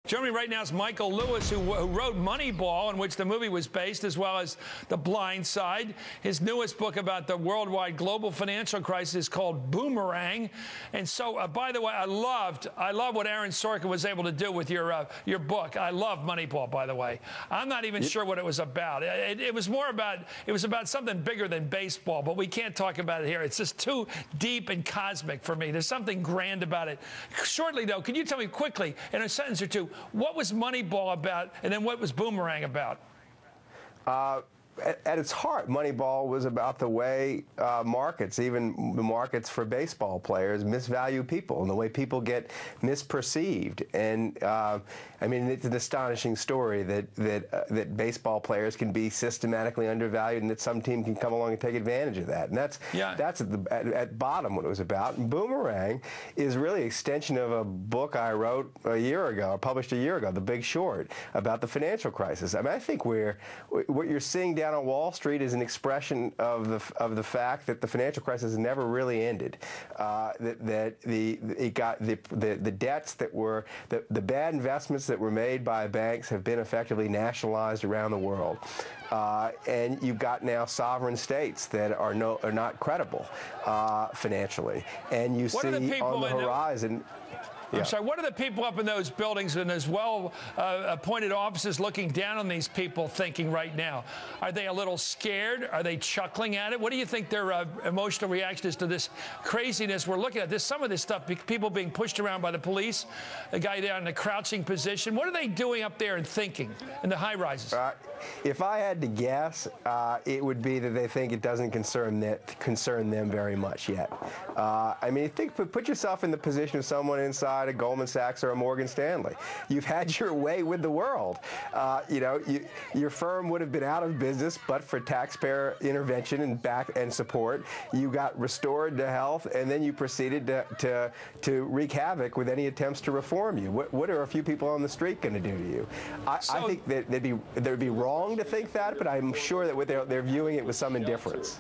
Joining me right now is Michael Lewis, who wrote Moneyball, in which the movie was based, as well as The Blind Side. His newest book about the worldwide global financial crisis is called Boomerang. And so, by the way, I love what Aaron Sorkin was able to do with your book. I love Moneyball, by the way. I'm not even sure what it was about. It was about something bigger than baseball, but we can't talk about it here. It's just too deep and cosmic for me. There's something grand about it. Shortly, though, can you tell me quickly, in a sentence or two, what was Moneyball about, and then what was Boomerang about? At its heart, Moneyball was about the way markets, even the markets for baseball players, misvalue people and the way people get misperceived. And I mean, it's an astonishing story that baseball players can be systematically undervalued, and that some team can come along and take advantage of that. And that's at bottom what it was about. And Boomerang is really an extension of a book I wrote a year ago, or published a year ago, The Big Short, about the financial crisis. I mean, I think what you're seeing down on Wall Street is an expression of the fact that the financial crisis never really ended. The debts that were the bad investments that were made by banks have been effectively nationalized around the world. And you've got now sovereign states that are not credible financially. And you see on the horizon. I'm sorry, what are the people up in those buildings and those well-appointed offices looking down on these people thinking right now? Are they a little scared? Are they chuckling at it? What do you think their emotional reaction is to this craziness we're looking at? Some of this stuff, people being pushed around by the police, a guy down in a crouching position. What are they doing up there and thinking in the high-rises? If I had to guess, it would be that they think it doesn't concern them very much yet. I mean, put yourself in the position of someone inside a Goldman Sachs or a Morgan Stanley. You've had your way with the world. Your firm would have been out of business, but for taxpayer intervention and support. You got restored to health, and then you proceeded to wreak havoc with any attempts to reform you. What are a few people on the street going to do to you? I think that they'd be wrong to think that, but I'm sure that they're viewing it with some indifference.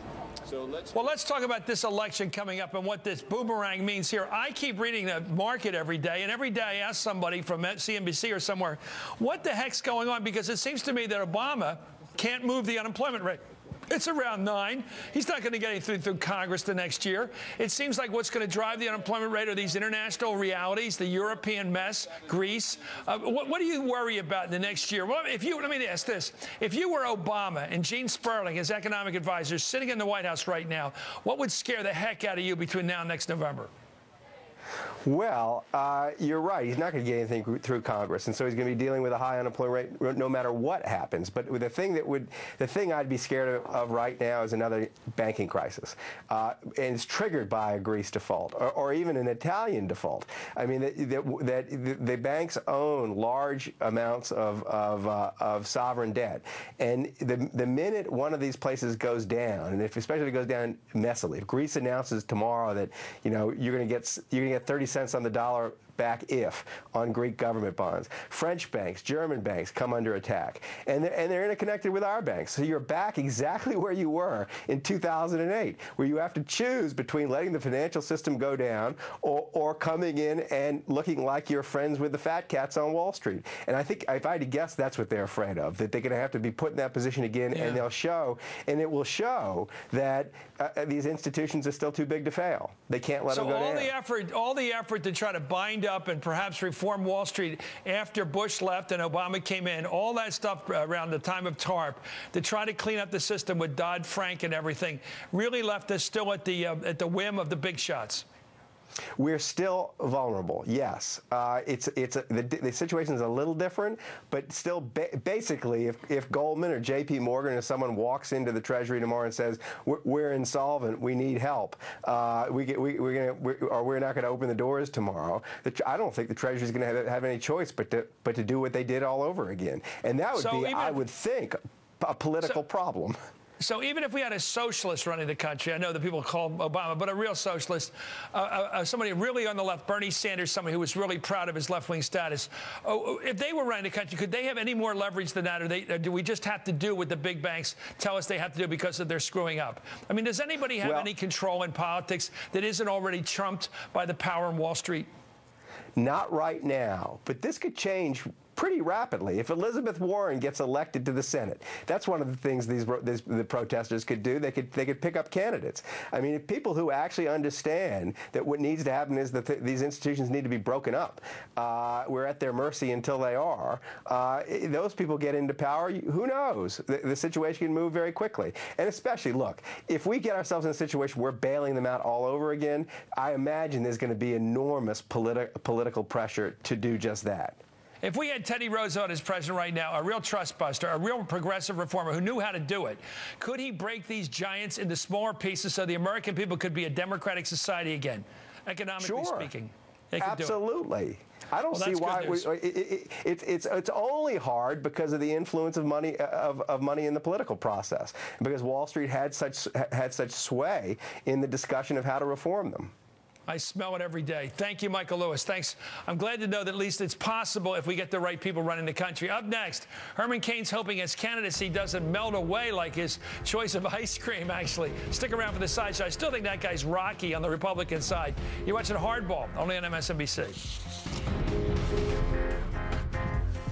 Well, let's talk about this election coming up and what this boomerang means here. I keep reading the market every day, and every day I ask somebody from CNBC or somewhere, what the heck's going on? Because it seems to me that Obama can't move the unemployment rate. It's around 9. He's not going to get anything through Congress the next year. It seems like what's going to drive the unemployment rate are these international realities, the European mess, Greece. What do you worry about in the next year? Well, let me ask this. If you were Obama and Gene Sperling, his economic advisor, sitting in the White House right now, what would scare the heck out of you between now and next November? Well, you're right. He's not going to get anything through Congress, and so he's going to be dealing with a high unemployment rate no matter what happens. But the thing I'd be scared of right now is another banking crisis, and it's triggered by a Greece default or even an Italian default. I mean, the banks own large amounts of sovereign debt, and the minute one of these places goes down, and especially if it goes down messily, if Greece announces tomorrow that you're going to get 30 cents on the dollar back on Greek government bonds. French banks, German banks come under attack. And they're interconnected with our banks. So you're back exactly where you were in 2008, where you have to choose between letting the financial system go down or coming in and looking like you're friends with the fat cats on Wall Street. And I think, if I had to guess, that's what they're afraid of, that they're going to have to be put in that position again, and it will show that these institutions are still too big to fail. They can't let them go down. All the effort to try to bind up and perhaps reform Wall Street after Bush left and Obama came in, all that stuff around the time of TARP to try to clean up the system with Dodd-Frank and everything really left us still at the whim of the big shots. We're still vulnerable, yes. The situation is a little different, but still, basically, if Goldman or J.P. Morgan or someone walks into the Treasury tomorrow and says, we're insolvent, we need help, we're not going to open the doors tomorrow, I don't think the Treasury is going to have any choice but to do what they did all over again. And that would be, I would think, a political problem. So even if we had a socialist running the country, I know that people call Obama, but a real socialist, somebody really on the left, Bernie Sanders, somebody who was really proud of his left-wing status, if they were running the country, could they have any more leverage than that, or do we just have to do what the big banks tell us they have to do because of their screwing up? I mean, does anybody have any control in politics that isn't already trumped by the power in Wall Street? Not right now, but this could change pretty rapidly. If Elizabeth Warren gets elected to the Senate, that's one of the things the protesters could do. They could pick up candidates. I mean, if people who actually understand that what needs to happen is that these institutions need to be broken up, we're at their mercy until they are. Those people get into power. Who knows? The situation can move very quickly. And especially, look, if we get ourselves in a situation where we're bailing them out all over again, I imagine there's going to be enormous political pressure to do just that. If we had Teddy Roosevelt as president right now, a real trust buster, a real progressive reformer who knew how to do it, could he break these giants into smaller pieces so the American people could be a democratic society again, economically speaking? Absolutely. I don't see why it's only hard because of the influence of money in the political process, because Wall Street had such sway in the discussion of how to reform them. I smell it every day. Thank you, Michael Lewis. Thanks. I'm glad to know that at least it's possible if we get the right people running the country. Up next, Herman Cain's hoping his candidacy doesn't melt away like his choice of ice cream, actually. Stick around for the sideshow. I still think that guy's rocky on the Republican side. You're watching Hardball, only on MSNBC.